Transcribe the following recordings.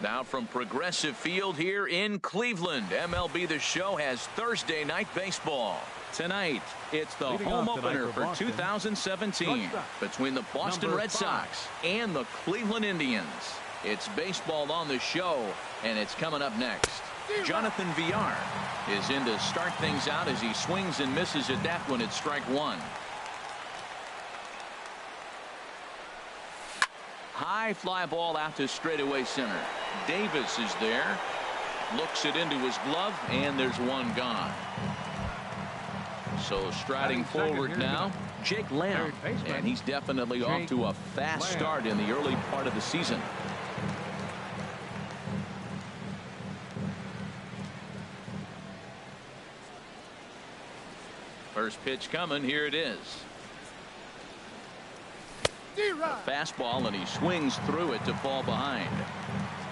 Now from Progressive Field here in Cleveland, MLB The Show has Thursday night baseball. Tonight, it's the home opener for 2017 between the Boston Red Sox and the Cleveland Indians. It's baseball on the show, and it's coming up next. Jonathan Villar is in to start things out as he swings and misses at that one at strike one. High fly ball out to straightaway center. Davis is there. Looks it into his glove, and there's one gone. So striding forward now, Jake Lamb, and he's definitely off to a fast start in the early part of the season. First pitch coming. Here it is. A fastball, and he swings through it to fall behind.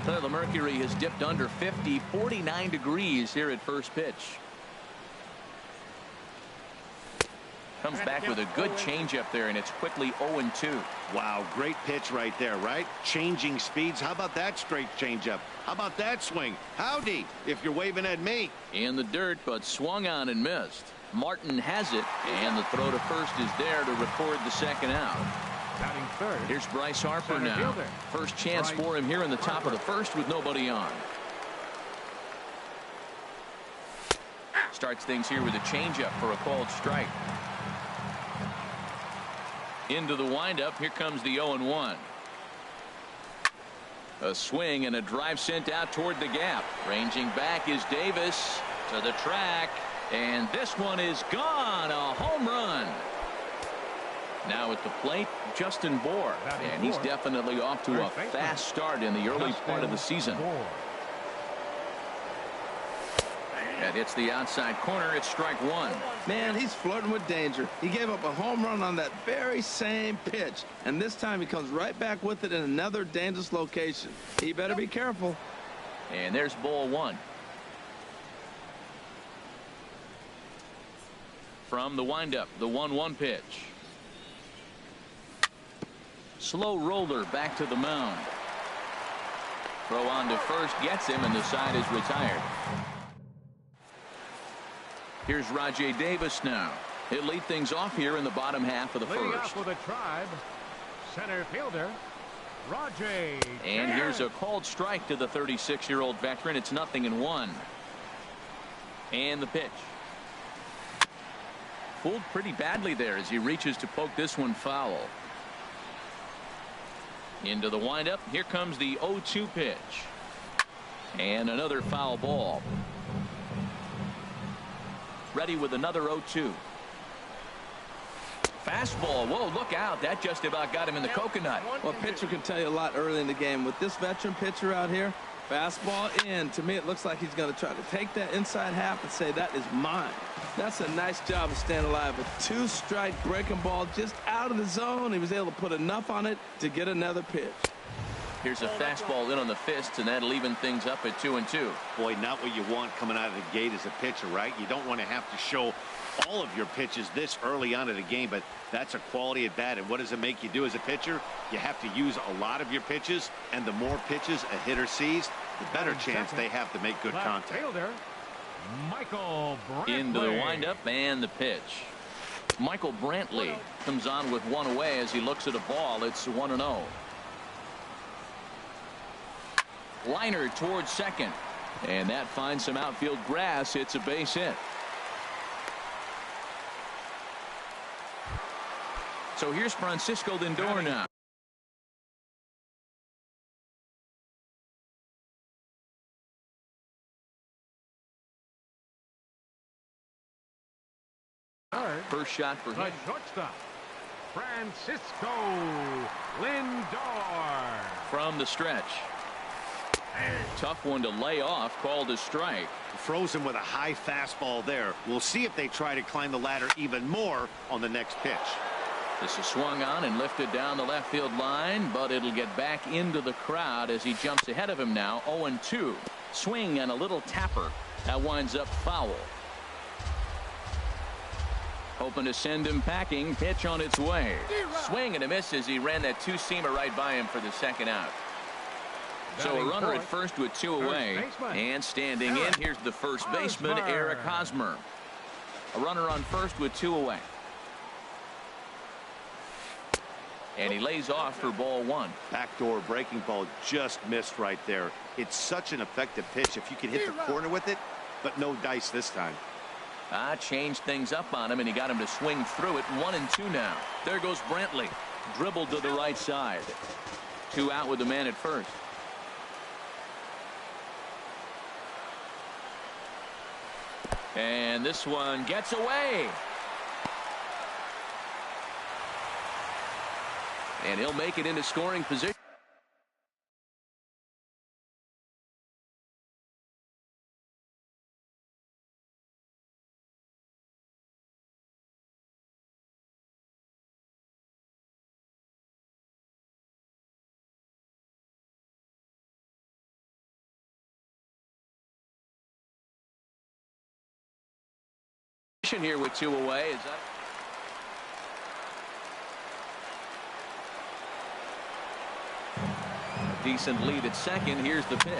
The mercury has dipped under 50, 49 degrees here at first pitch. Comes back with a good changeup there, and it's quickly 0-2. Wow, great pitch right there, right? Changing speeds. How about that straight changeup? How about that swing? Howdy, if you're waving at me. In the dirt, but swung on and missed. Martin has it, and the throw to first is there to record the second out. Here's Bryce Harper now. First chance for him here in the top of the first with nobody on. Starts things here with a changeup for a called strike. Into the windup. Here comes the 0-1. A swing and a drive sent out toward the gap. Ranging back is Davis to the track. And this one is gone. A home run. Now at the plate, Justin Bour, and he's definitely off to a fast start in the early part of the season. That hits the outside corner. It's strike one. Man, he's flirting with danger. He gave up a home run on that very same pitch, and this time he comes right back with it in another dangerous location. He better be careful. And there's ball one. From the windup, the 1-1 pitch. Slow roller back to the mound. Throw on to first, gets him, and the side is retired. Here's Rajay Davis now. He'll lead things off here in the bottom half of the first. Off with a Tribe, center fielder, Rajay. And here's a called strike to the 36-year-old veteran. It's 0-1. And the pitch. Fooled pretty badly there as he reaches to poke this one foul. Into the windup. Here comes the 0-2 pitch. And another foul ball. Ready with another 0-2. Fastball. Whoa, look out. That just about got him in the coconut. Well, a pitcher can tell you a lot early in the game. With this veteran pitcher out here, fastball in. To me, it looks like he's going to try to take that inside half and say, that is mine. That's a nice job of staying alive. A two-strike breaking ball just out of the zone. He was able to put enough on it to get another pitch. Here's a fastball in on the fists, and that'll even things up at 2-2. Boy, not what you want coming out of the gate as a pitcher, right? You don't want to have to show all of your pitches this early on in the game, but that's a quality at bat. And what does it make you do as a pitcher? You have to use a lot of your pitches, and the more pitches a hitter sees, the better chance they have to make good contact. Fielder, Michael Brantley. Into the windup and the pitch. Michael Brantley comes on with one away as he looks at a ball. It's 1-0. Liner towards second, and that finds some outfield grass. It's a base hit. So here's Francisco Lindor now. First shot for him. The shortstop, Francisco Lindor. From the stretch. Tough one to lay off, called a strike. Frozen with a high fastball there. We'll see if they try to climb the ladder even more on the next pitch. This is swung on and lifted down the left field line, but it'll get back into the crowd as he jumps ahead of him now. 0-2. Swing and a little tapper. That winds up foul. Hoping to send him packing. Pitch on its way. Swing and a miss as he ran that two-seamer right by him for the second out. So a runner at first with 2 away. And standing in, here's the first baseman, Eric Hosmer. A runner on first with 2 away. And he lays off for ball 1. Backdoor breaking ball just missed right there. It's such an effective pitch if you can hit the corner with it, but no dice this time. Changed things up on him, and he got him to swing through it. 1-2 now. There goes Brantley. Dribbled to the right side. 2 out with the man at first. And this one gets away. And he'll make it into scoring position. Here with 2 away. Is that a decent lead at second? Here's the pitch.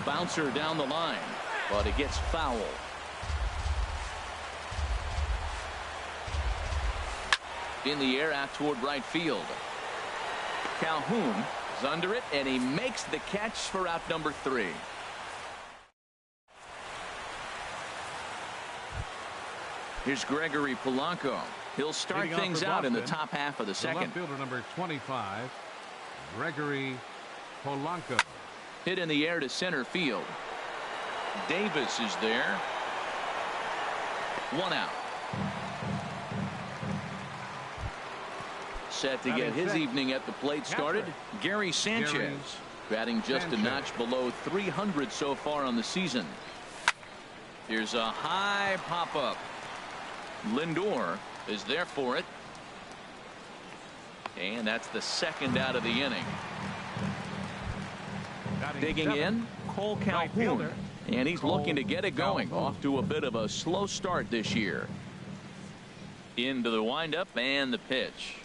Bouncer down the line, but it gets foul. In the air out toward right field. Calhoun is under it, and he makes the catch for out number 3. Here's Gregory Polanco. He'll start things out in the top half of the second. Left fielder number 25, Gregory Polanco. Hit in the air to center field. Davis is there. 1 out. Set to get his evening at the plate started. Gary Sanchez batting just a notch below 300 so far on the season. Here's a high pop-up. Lindor is there for it. And that's the second out of the inning. Digging in, Cole Calhoun. And he's looking to get it going. Off to a bit of a slow start this year. Into the windup and the pitch.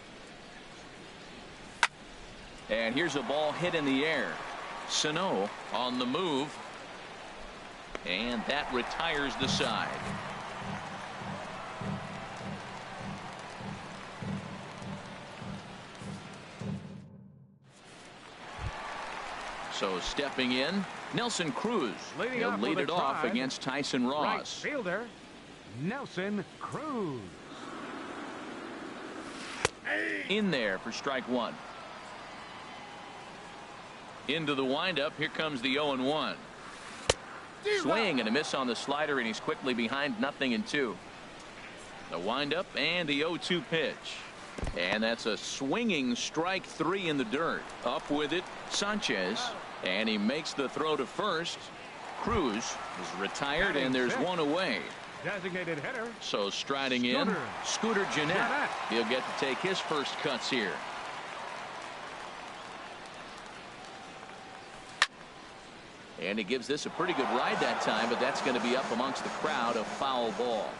And here's a ball hit in the air. Sie7e on the move. And that retires the side. So stepping in, Nelson Cruz. He'll lead it off against Tyson Ross. Right fielder, Nelson Cruz. In there for strike 1. Into the windup. Here comes the 0-1. Swing and a miss on the slider, and he's quickly behind 0-2. The windup and the 0-2 pitch. And that's a swinging strike 3 in the dirt. Up with it, Sanchez. And he makes the throw to first. Cruz is retired, and there's 1 away. Designated hitter. So striding in, Scooter Gennett. He'll get to take his first cuts here. And he gives this a pretty good ride that time, but that's going to be up amongst the crowd. A foul ball.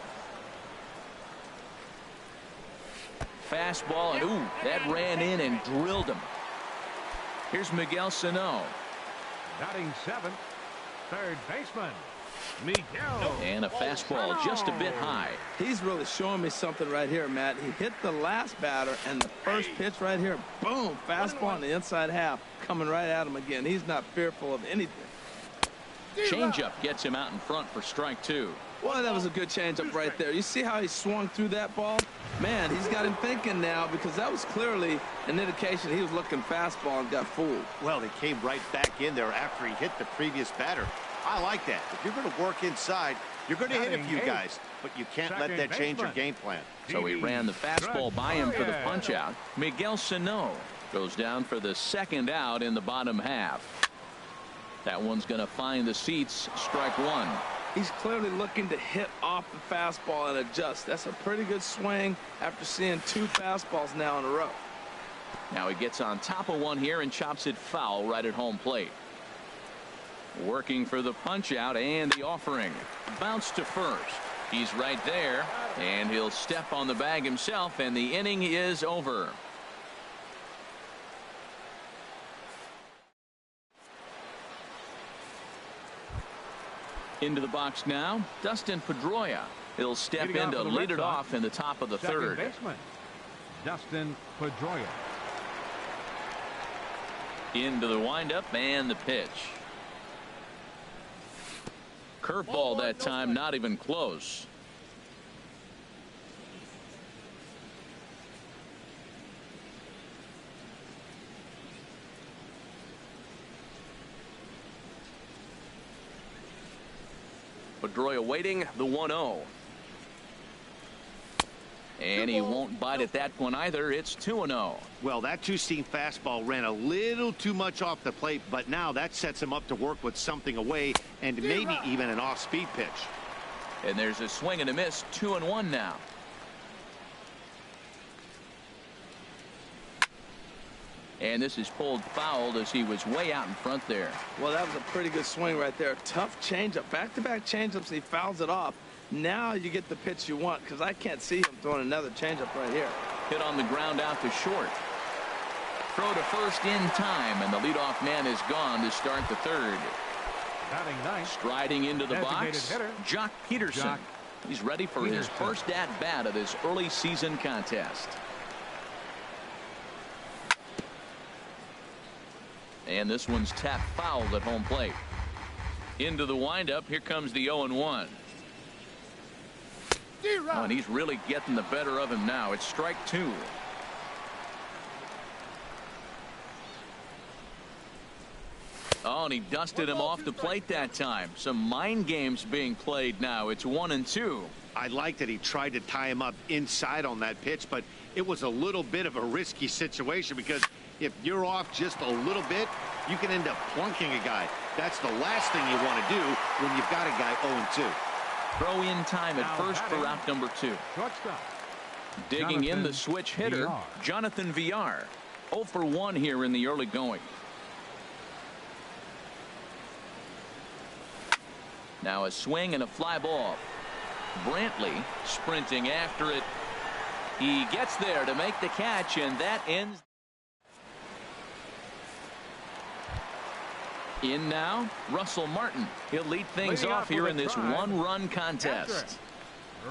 Fastball, and ooh, that ran in and drilled him. Here's Miguel Sie7e. Batting 7th, third baseman, Miguel. And a fastball just a bit high. He's really showing me something right here, Matt. He hit the last batter, and the first pitch right here, boom, fastball on the inside half, coming right at him again. He's not fearful of anything. Changeup gets him out in front for strike 2. Boy, that was a good changeup right there. You see how he swung through that ball? Man, he's got him thinking now, because that was clearly an indication he was looking fastball and got fooled. Well, they came right back in there after he hit the previous batter. I like that. If you're going to work inside, you're going to hit a few guys, but you can't let that change your game plan. So he ran the fastball by him for the punch out. Miguel Sie7e goes down for the second out in the bottom half. That one's going to find the seats. Strike 1. He's clearly looking to hit off the fastball and adjust. That's a pretty good swing after seeing 2 fastballs now in a row. Now he gets on top of one here and chops it foul right at home plate. Working for the punch out and the offering. Bounce to first. He's right there, and he'll step on the bag himself, and the inning is over. Into the box now, Dustin Pedroia. He'll step in to lead it off in the top of the third. Baseman, Dustin Pedroia. Into the windup and the pitch. Curveball that time, not even close. Pedroia waiting, the 1-0. And he won't bite at that one either. It's 2-0. Well, that two-seam fastball ran a little too much off the plate, but now that sets him up to work with something away and maybe even an off-speed pitch. And there's a swing and a miss. 2-1 now. And this is pulled foul as he was way out in front there. Well, that was a pretty good swing right there. Tough changeup. Back-to-back changeups. He fouls it off. Now you get the pitch you want, because I can't see him throwing another changeup right here. Hit on the ground out to short. Throw to first in time, and the leadoff man is gone to start the third. Striding into the box, Jock Peterson. He's ready for his first at-bat of this early season contest. And this one's tapped foul at home plate. Into the windup, here comes the 0-1. Oh, and he's really getting the better of him now. It's strike two. Oh, and he dusted him off the plate that time. Some mind games being played now. It's 1-2. I like that he tried to tie him up inside on that pitch, but it was a little bit of a risky situation because if you're off just a little bit, you can end up plunking a guy. That's the last thing you want to do when you've got a guy 0-2. Throw in time at first for out number 2. Digging in the switch hitter, Jonathan Villar. 0 for 1 here in the early going. Now a swing and a fly ball. Brantley sprinting after it. He gets there to make the catch, and that ends. In now, Russell Martin. He'll lead things off here in this one-run contest.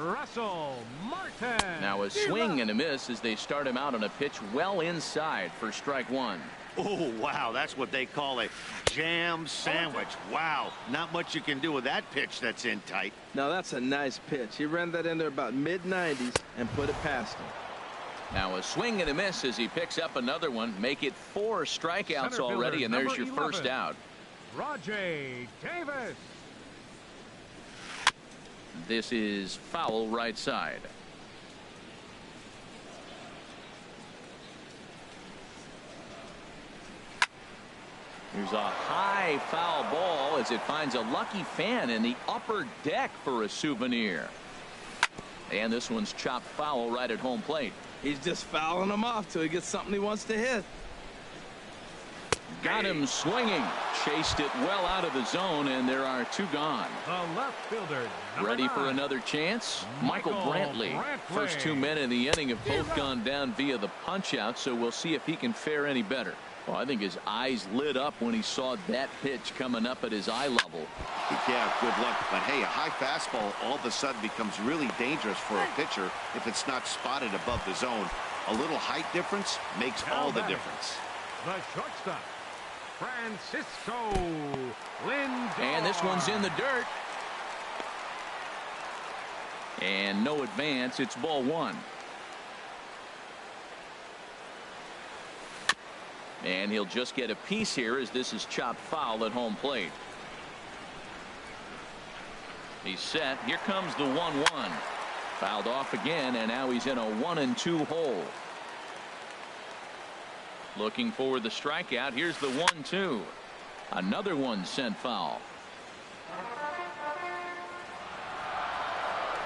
Russell Martin. Now a swing and a miss as they start him out on a pitch well inside for strike one. Oh, wow, that's what they call a jam sandwich. Wow, not much you can do with that pitch that's in tight. Now that's a nice pitch. He ran that in there about mid-90s and put it past him. Now a swing and a miss as he picks up another one. Make it 4 strikeouts already, and there's your first out. Rajay Davis. This is foul right side. Here's a high foul ball as it finds a lucky fan in the upper deck for a souvenir. And this one's chopped foul right at home plate. He's just fouling him off till he gets something he wants to hit. Got him swinging. Chased it well out of the zone, and there are 2 gone. The left fielder. Ready for another chance? Michael Brantley. First 2 men in the inning have both gone down via the punch-out, so we'll see if he can fare any better. Well, I think his eyes lit up when he saw that pitch coming up at his eye level. Yeah, good luck. But, hey, a high fastball all of a sudden becomes really dangerous for a pitcher if it's not spotted above the zone. A little height difference makes all the difference. The shortstop, Francisco Lindor. And this one's in the dirt. And no advance. It's ball 1. And he'll just get a piece here as this is chopped foul at home plate. He's set. Here comes the 1-1. Fouled off again, and now he's in a 1-2 hole. Looking for the strikeout. Here's the 1-2. Another one sent foul.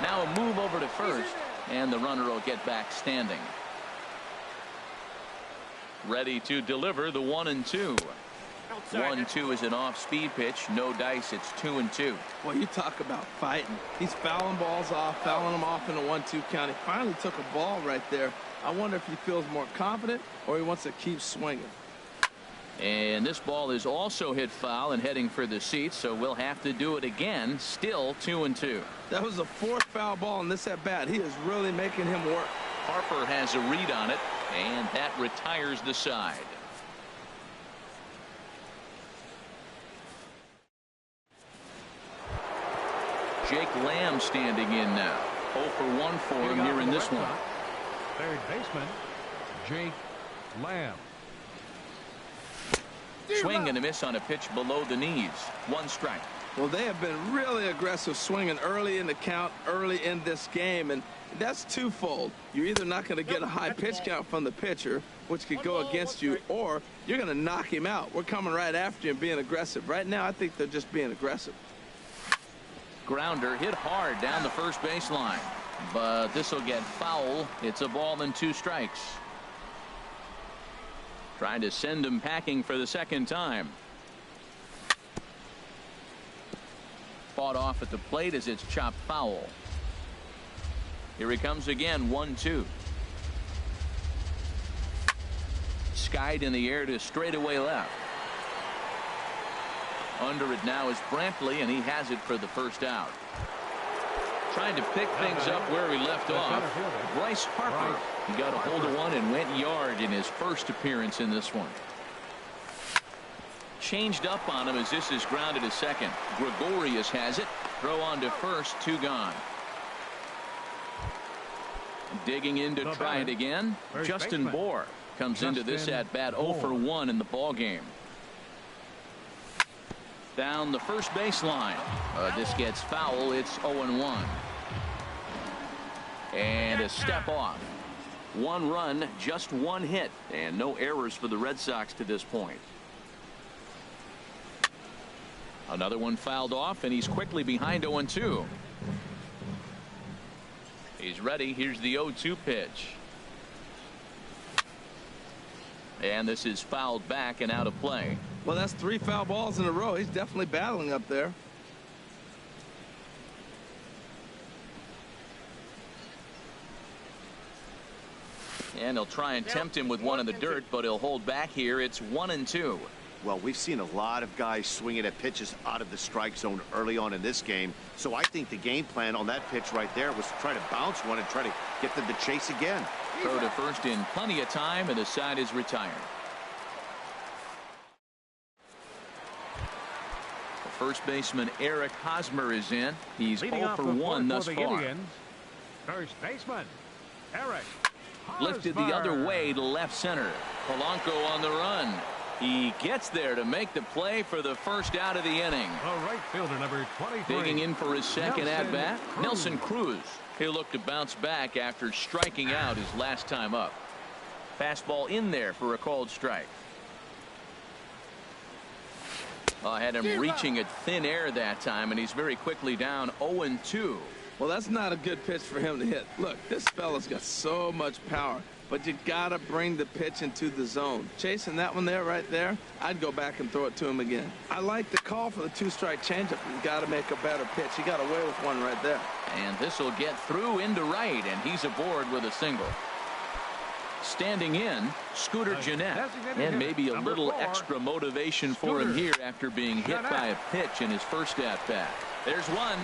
Now a move over to first, and the runner will get back standing. Ready to deliver the 1-2. 1-2 is an off-speed pitch. No dice. It's 2-2. Well, you talk about fighting. He's fouling balls off, fouling them off in a 1-2 count. He finally took a ball right there. I wonder if he feels more confident or he wants to keep swinging. And this ball is also hit foul and heading for the seats, so we'll have to do it again. Still 2-2. That was the fourth foul ball in this at bat. He is really making him work. Harper has a read on it, and that retires the side. Jake Lamb standing in now. 0 for 1 for him here in this one. Third baseman, Jake Lamb. Swing and a miss on a pitch below the knees. 1 strike. Well, they have been really aggressive swinging early in the count, early in this game, and that's twofold. You're either not going to get a high pitch count from the pitcher, which could go against you, or you're going to knock him out. We're coming right after you and being aggressive. Right now, I think they're just being aggressive. Grounder hit hard down the first baseline, but this will get foul. It's a ball and 2 strikes. Trying to send him packing for the second time. Fought off at the plate as it's chopped foul. Here he comes again. 1-2. Skied in the air to straightaway left. Under it now is Brantley, and he has it for the first out. Trying to pick things up where he left off. Bryce Harper. He got a hold of one and went yard in his first appearance in this one. Changed up on him as this is grounded to second. Gregorius has it. Throw on to first. 2 gone. Digging in to try it again. Justin Bohr comes into this at bat 0 for 1 in the ball game. Down the first baseline. This gets foul. It's 0-1. And a step off. 1 run, just 1 hit, and no errors for the Red Sox to this point. Another one fouled off, and he's quickly behind 0-2. He's ready. Here's the 0-2 pitch. And this is fouled back and out of play. Well, that's 3 foul balls in a row. He's definitely battling up there. And he'll try and tempt him with one in the dirt, but he'll hold back here. It's 1-2. Well, we've seen a lot of guys swinging at pitches out of the strike zone early on in this game. So I think the game plan on that pitch right there was to try to bounce one and try to get them to chase again. Throw to first in plenty of time, and the side is retired. The first baseman Eric Hosmer is in. He's 0 for 1 thus far. First baseman Eric Lifted the other way to left center. Polanco on the run. He gets there to make the play for the first out of the inning. The right fielder, number 23. Digging in for his second at-bat, Nelson Cruz. He'll look to bounce back after striking out his last time up. Fastball in there for a called strike. Had him reaching at thin air that time, and he's very quickly down 0-2. Well, that's not a good pitch for him to hit. Look, this fella's got so much power, but you got to bring the pitch into the zone. Chasing that one there, right there, I'd go back and throw it to him again. I like the call for the 2-strike changeup. You got to make a better pitch. He got away with one right there. And this will get through into right, and he's aboard with a single. Standing in, Scooter Gennett, and maybe a little extra motivation for him here after being hit by a pitch in his first at-bat. There's one.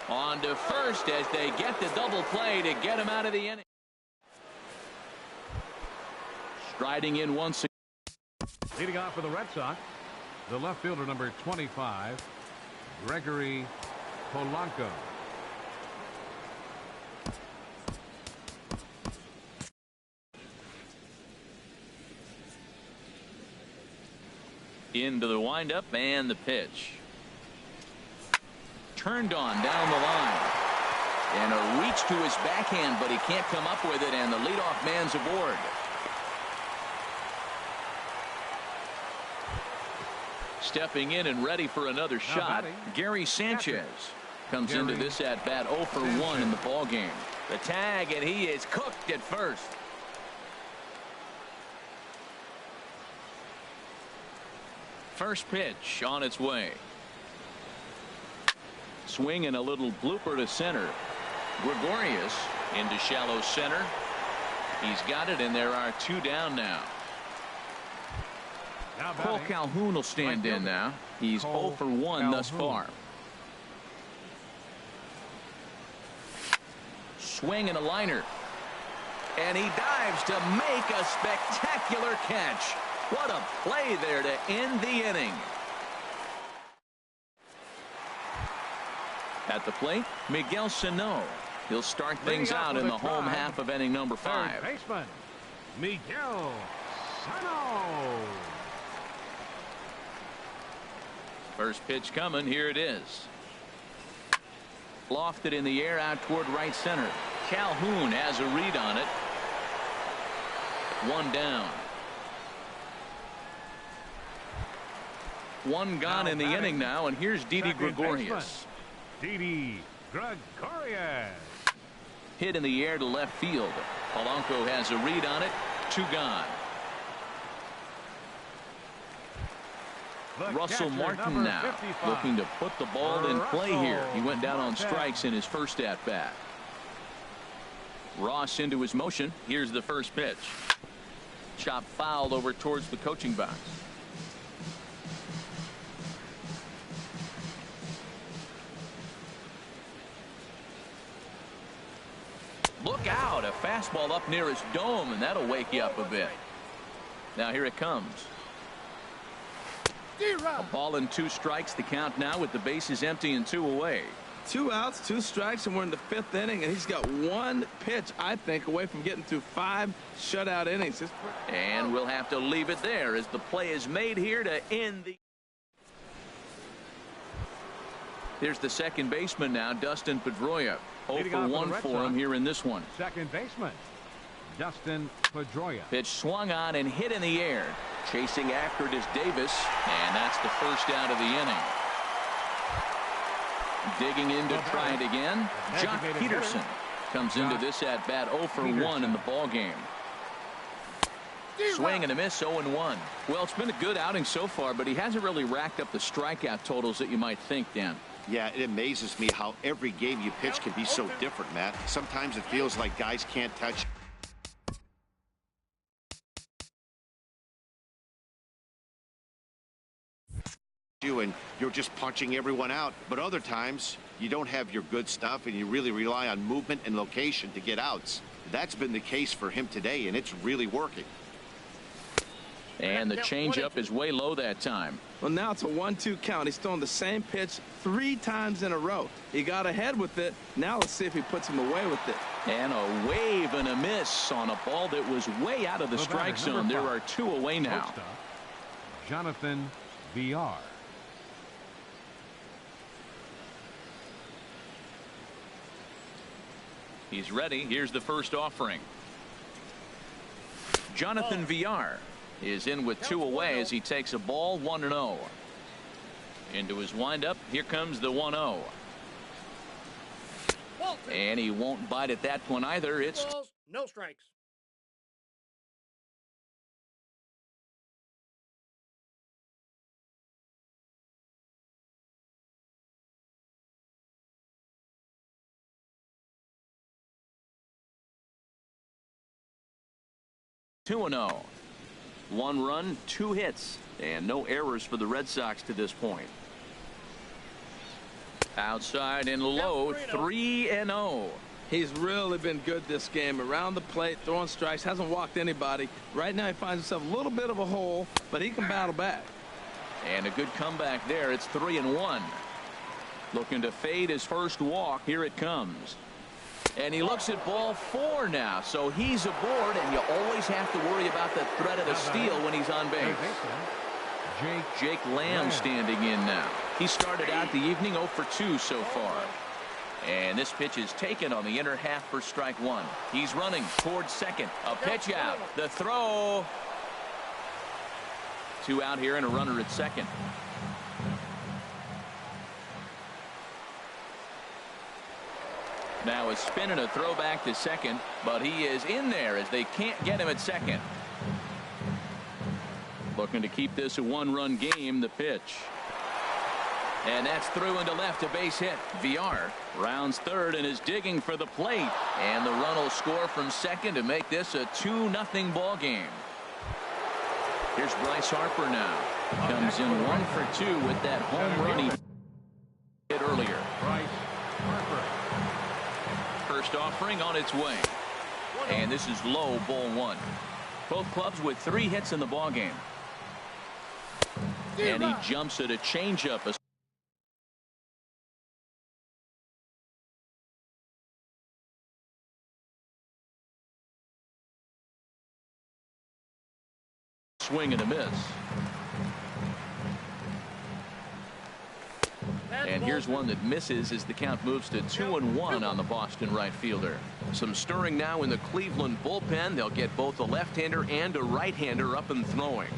On to first as they get the double play to get him out of the inning. Striding in once again. Leading off for the Red Sox, the left fielder, number 25, Gregory Polanco. Into the windup and the pitch. Turned on down the line. And a reach to his backhand, but he can't come up with it, and the leadoff man's aboard. Stepping in and ready for another shot, Gary Sanchez comes into this at bat 0 for 1 in the ball game. The tag, and he is cooked at first. First pitch on its way. Swing and a little blooper to center. Gregorius into shallow center. He's got it, and there are 2 down now. Cole Calhoun will stand in now. He's 0 for 1 thus far. Swing and a liner. And he dives to make a spectacular catch. What a play there to end the inning. At the plate, Miguel Sano. He'll start things out in the home half of inning number 5. Third baseman, Miguel Sano. First pitch coming. Here it is. Lofted in the air out toward right center. Calhoun has a read on it. One down. One gone in the inning now, and here's Didi Gregorius. Didi Gregorius. Hit in the air to left field. Polanco has a read on it. 2 gone. Russell Martin now 55. looking to put the ball in play here. He went down on strikes in his first at bat. Ross into his motion. Here's the first pitch. Chop fouled over towards the coaching box. Look out, a fastball up near his dome, and that'll wake you up a bit. Now here it comes. A ball and 2 strikes, the count now with the bases empty and 2 away. 2 outs, 2 strikes, and we're in the 5th inning, and he's got 1 pitch, I think, away from getting through 5 shutout innings. And we'll have to leave it there as the play is made here to end the. Here's the second baseman now, Dustin Pedroia. 0 for 1 for him here in this one. Second baseman, Dustin Pedroia. Pitch swung on and hit in the air. Chasing after it is Davis, and that's the first out of the inning. Digging in to try it again. Jock Peterson comes into this at bat 0 for 1 in the ball game. Swing and a miss, 0-1. Well, it's been a good outing so far, but he hasn't really racked up the strikeout totals that you might think, Dan. Yeah, it amazes me how every game you pitch can be so different, Matt. Sometimes it feels like guys can't touch you and you're just punching everyone out. But other times you don't have your good stuff and you really rely on movement and location to get outs. That's been the case for him today, and it's really working. And the changeup is way low that time. Well, now it's a 1-2 count. He's throwing the same pitch 3 times in a row. He got ahead with it. Now let's see if he puts him away with it. And a wave and a miss on a ball that was way out of the strike zone. There are 2 away now. Jonathan VR. He's ready. Here's the first offering. Jonathan VR is in with 2 away as he takes a ball 1-0. Into his windup. Here comes the 1-0. And he won't bite at that one either. It's no strikes. Two 2-0. 1 run, 2 hits, and no errors for the Red Sox to this point. Outside and low, 3-0. He's really been good this game. Around the plate, throwing strikes, hasn't walked anybody. Right now he finds himself a little bit of a hole, but he can battle back. And a good comeback there. It's 3-1. Looking to fade his first walk. Here it comes. And he looks at ball 4 now, so he's aboard, and you always have to worry about the threat of a steal when he's on base. Jake Lamb standing in now. He started out the evening 0 for 2 so far. And this pitch is taken on the inner half for strike 1. He's running towards second. A pitch out. The throw. 2 out here and a runner at second. Now a spin and a throw back to second, but he is in there as they can't get him at second. Looking to keep this a 1-run game. The pitch. And that's through into left, a base hit. VR rounds third and is digging for the plate. And the run will score from second to make this a 2-0 ball game. Here's Bryce Harper now. Comes in 1 for 2 with that home run he hit earlier. Bryce Harper. First offering on its way. And this is low, ball 1. Both clubs with 3 hits in the ballgame. And he jumps at a changeup. A swing and a miss. And here's one that misses as the count moves to 2-1 on the Boston right fielder. Some stirring now in the Cleveland bullpen. They'll get both a left-hander and a right-hander up and throwing.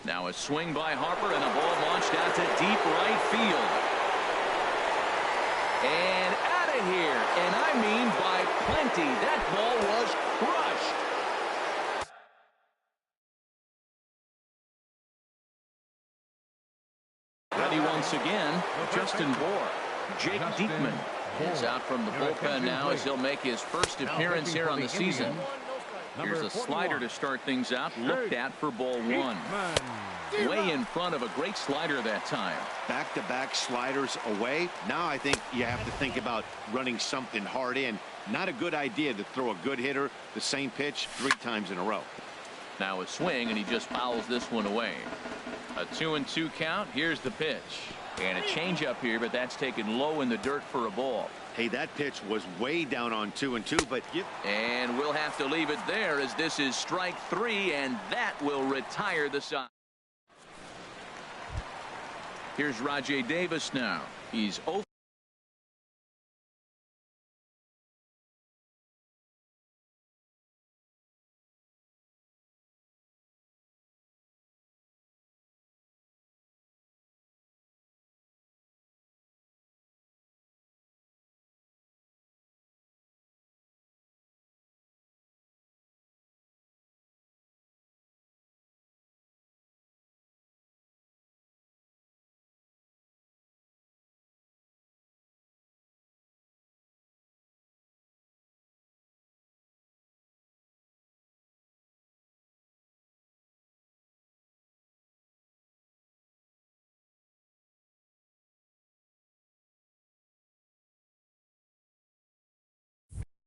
Now a swing by Harper and a ball launched out to deep right field. And out of here. And I mean by plenty. That ball was crushed. Ready once again, Justin Bohr. Jake Diekman is out from the bullpen now as he'll make his first appearance here on the season. Here's a slider to start things out, looked at for ball 1. Way in front of a great slider that time. Back-to-back sliders away. Now I think you have to think about running something hard in. Not a good idea to throw a good hitter the same pitch 3 times in a row. Now a swing, and he just fouls this one away. A 2-2 count. Here's the pitch. And a changeup here, but that's taken low in the dirt for a ball. Hey, that pitch was way down on 2-2, but and we'll have to leave it there as this is strike 3, and that will retire the side. Here's Rajay Davis now. He's 0.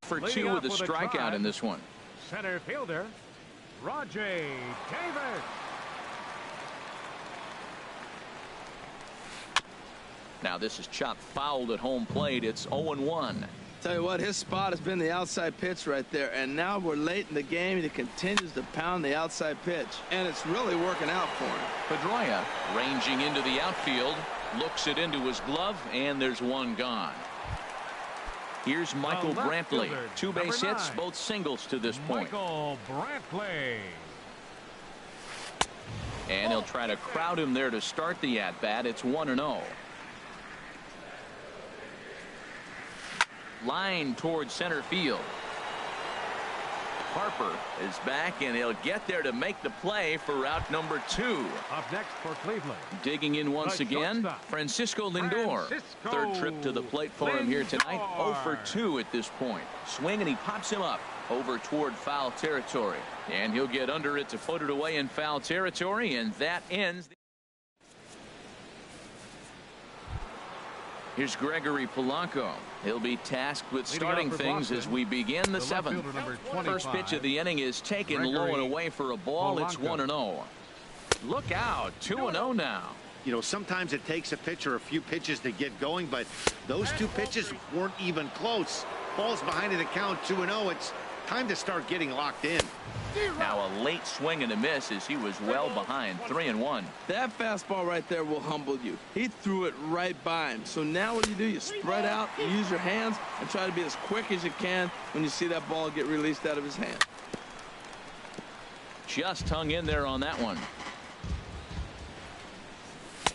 For 2 with a strikeout in this one. Center fielder, Rajay Davis. Now this is chopped fouled at home plate. It's 0-1. Tell you what, his spot has been the outside pitch right there, and now we're late in the game and he continues to pound the outside pitch, and it's really working out for him. Pedroia ranging into the outfield, looks it into his glove, and there's one gone. Here's Michael Brantley. 2 base hits, both singles to this point. Michael Brantley. And he'll try to crowd him there to start the at-bat. It's 1-0. Line towards center field. Harper is back, and he'll get there to make the play for out number 2. Up next for Cleveland. Digging in once again, Francisco Lindor. Third trip to the plate for him here tonight. 0 for 2 at this point. Swing, and he pops him up over toward foul territory. And he'll get under it to put it away in foul territory, and that ends the... Here's Gregory Polanco. He'll be tasked with starting things as we begin the 7th. First pitch of the inning is taken low and away for a ball. It's 1-0. Look out, 2-0 now. You know, sometimes it takes a pitcher a few pitches to get going, but those 2 pitches weren't even close. Ball's behind in the count, 2-0. It's time to start getting locked in. Now a late swing and a miss as he was well behind. 3-1. That fastball right there will humble you. He threw it right by him. So now what do? You spread out, you use your hands, and try to be as quick as you can when you see that ball get released out of his hand. Just hung in there on that one.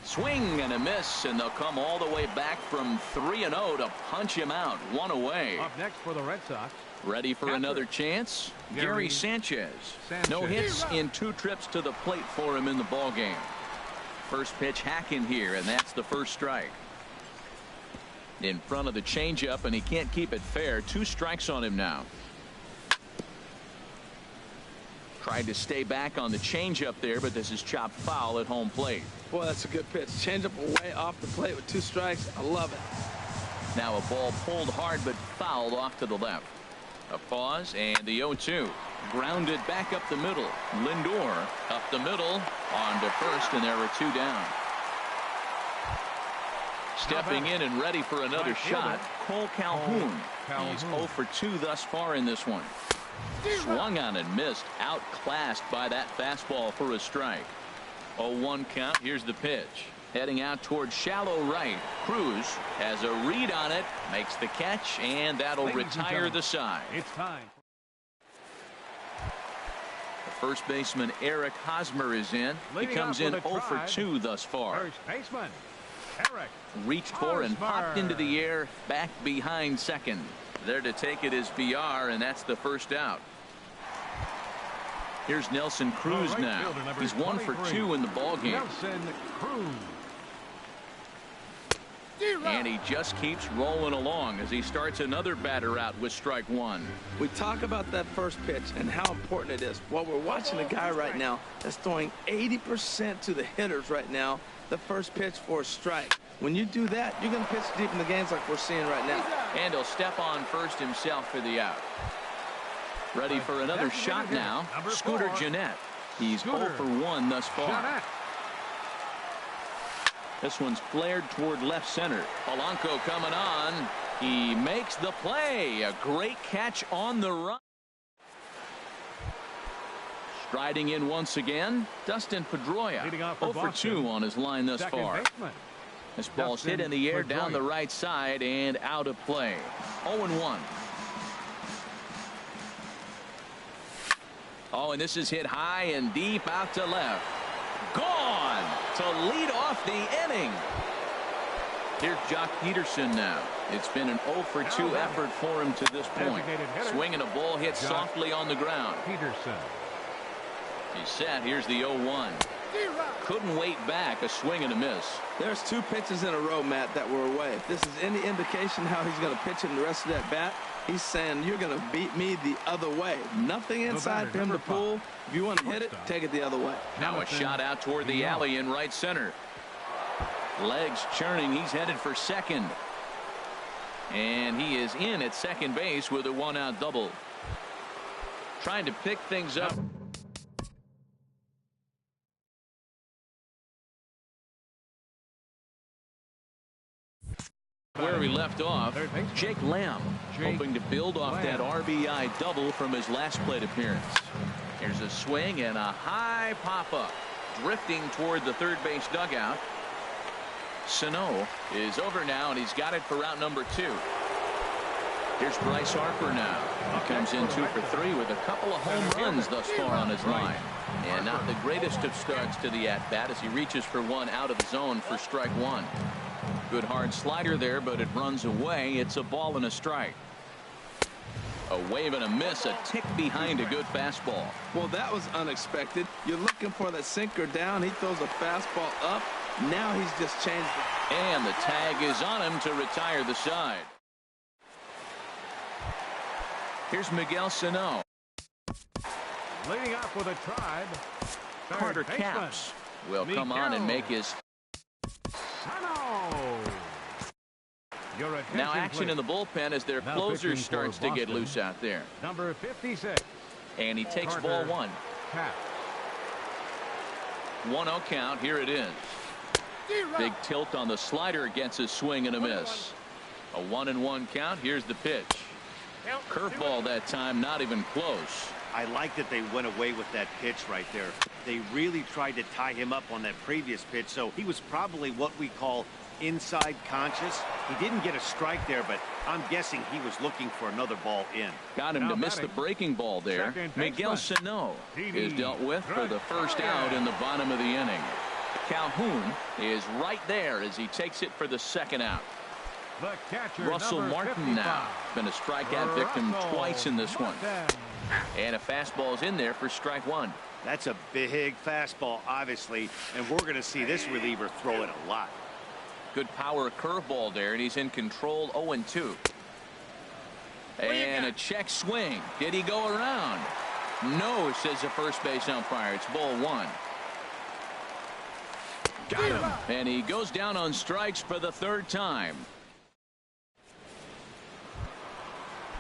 Swing and a miss, and they'll come all the way back from 3-0 to punch him out. 1 away. Up next for the Red Sox. Ready for another chance? Gary Sanchez. No hits in 2 trips to the plate for him in the ball game. First pitch hacking here, and that's the first strike. In front of the changeup, and he can't keep it fair. 2 strikes on him now. Tried to stay back on the changeup there, but this is chopped foul at home plate. Boy, that's a good pitch. Changeup away off the plate with 2 strikes. I love it. Now a ball pulled hard but fouled off to the left. A pause and the 0-2. Grounded back up the middle. Lindor up the middle on to first, and there were 2 down. Stepping in and ready for another shot, Cole Calhoun. He's 0 for 2 thus far in this one. Swung on and missed. Outclassed by that fastball for a strike. 0-1 count. Here's the pitch. Heading out towards shallow right. Cruz has a read on it. Makes the catch, and that'll retire the side. It's time. The first baseman Eric Hosmer is in. He comes in 0 for 2 thus far. First baseman Eric reached for and popped into the air back behind second. There to take it is BR, and that's the first out. Here's Nelson Cruz now. He's 1 for 2 in the ballgame. Nelson Cruz. And he just keeps rolling along as he starts another batter out with strike 1. We talk about that first pitch and how important it is. Well, we're watching a guy right now that's throwing 80% to the hitters right now. The first pitch for a strike. When you do that, you're going to pitch deep in the games like we're seeing right now. And he'll step on first himself for the out. Ready for another shot now. Scooter Gennett. He's 0 for 1 thus far. This one's flared toward left center. Polanco coming on. He makes the play. A great catch on the run. Striding in once again, Dustin Pedroia. 0 for 2 on his line thus far. This ball's hit in the air down the right side and out of play. 0-1. Oh, and this is hit high and deep out to left. Gone to lead off the inning. Here's Jock Peterson now. It's been an 0 for 2 effort for him to this point. Swinging a ball hit softly on the ground. Peterson. He's set. Here's the 0-1. Couldn't wait back. A swing and a miss. There's 2 pitches in a row, Matt, that were away. If this is any indication how he's going to pitch in the rest of that bat, he's saying you're going to beat me the other way. Nothing inside for him to pull. If you want to hit it, take it the other way. Now a shot out toward the alley in right center. Legs churning. He's headed for second. And he is in at second base with a 1-out double. Trying to pick things up. Where we left off, Jake Lamb hoping to build off that RBI double from his last plate appearance. Here's a swing and a high pop-up. Drifting toward the third base dugout. Sano is over now, and he's got it for route number 2. Here's Bryce Harper now. He comes in 2 for 3 with a couple of home runs thus far on his line. And not the greatest of starts to the at-bat as he reaches for one out of the zone for strike 1. Good hard slider there, but it runs away. It's a ball and a strike. A wave and a miss, a tick behind a good fastball. Well, that was unexpected. You're looking for that sinker down. He throws a fastball up. Now he's just changed it. And the tag is on him to retire the side. Here's Miguel Sano. Leading off with a tribe. Carter Capps will come on and make his. Now action in the bullpen as their closer starts to get loose out there. Number 56. And he takes ball 1. 1-0 count. Here it is. Big tilt on the slider against a swing and a miss. A 1-1 count. Here's the pitch. Curveball that time, not even close. I like that they went away with that pitch right there. They really tried to tie him up on that previous pitch, so he was probably what we call inside conscious. He didn't get a strike there, but I'm guessing he was looking for another ball in. Got him to miss the breaking ball there. Miguel Sano is dealt with for the first out in the bottom of the inning. Calhoun is right there as he takes it for the second out. Russell Martin now been a strikeout victim twice in this one. And a fastball is in there for strike 1. That's a big fastball, obviously, and we're going to see this reliever throw it a lot. Good power curveball there, and he's in control. 0-2. And a check swing. Did he go around? No, says the first base umpire. It's ball one. Got him. And he goes down on strikes for the third time.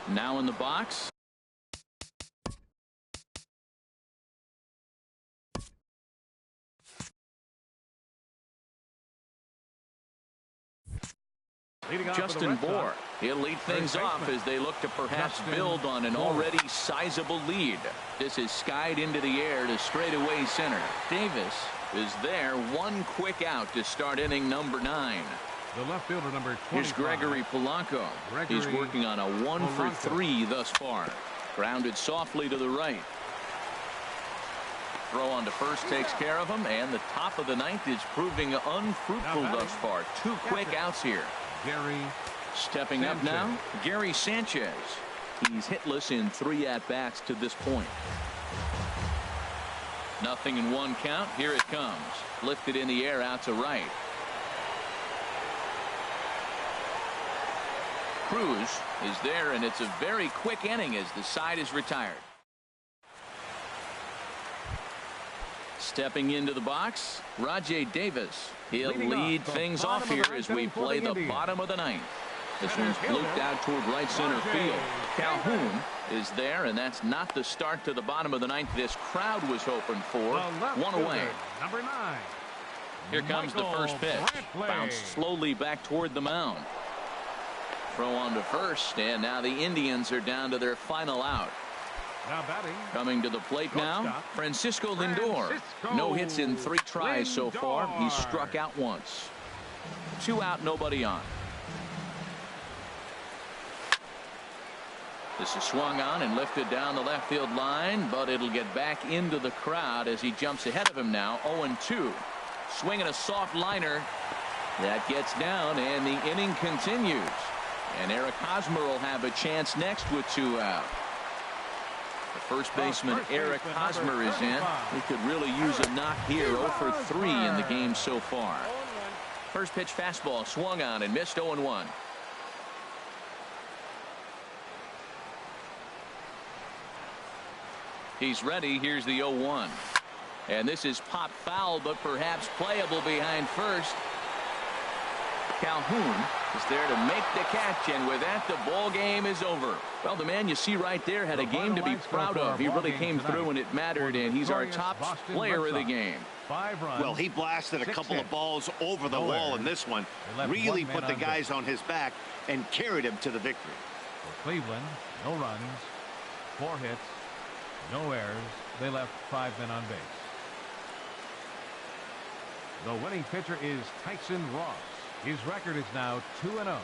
Now in the box. Justin Bohr. He'll lead things off as they look to perhaps build on an already sizable lead. This is skied into the air to straightaway center. Davis is there. One quick out to start inning number 9. The left fielder number 25. Here's Gregory Polanco. He's working on a 1 for 3 thus far. Grounded softly to the right. Throw on to first takes care of him, and the top of the 9th is proving unfruitful thus far. 2 quick outs here. Gary stepping up now, Gary Sanchez. He's hitless in 3 at-bats to this point. Nothing in 1 count. Here it comes. Lifted in the air out to right. Cruz is there, and it's a very quick inning as the side is retired. Stepping into the box, Rajay Davis. He'll lead things off here as we play the bottom of the 9th. This one's blooped out toward right center field. Calhoun is there, and that's not the start to the bottom of the 9th this crowd was hoping for. 1 away. Number 9. Here comes the first pitch. Bounced slowly back toward the mound. Throw on to first, and now the Indians are down to their final out. Now batting. Coming to the plate now, Francisco Lindor. No hits in 3 tries so far. He's struck out once. 2 out, nobody on. This is swung on and lifted down the left field line, but it'll get back into the crowd as he jumps ahead of him now. 0-2. Swinging a soft liner. That gets down, and the inning continues. And Eric Hosmer will have a chance next with 2 out. The first baseman, Eric Hosmer, is in. He could really use a knock here. 0 for 3 in the game so far. First pitch fastball swung on and missed. 0-1. He's ready. Here's the 0-1. And this is pop foul, but perhaps playable behind first. Calhoun is there to make the catch, and with that, the ball game is over. Well, the man you see right there had a game to be proud of. He really came through, and it mattered, and he's our top player of the game. 5 runs. Well, he blasted a couple of balls over the wall in this one. Really put the guys on his back and carried him to the victory. For Cleveland, no runs, 4 hits, no errors. They left 5 men on base. The winning pitcher is Tyson Ross. His record is now 2-0.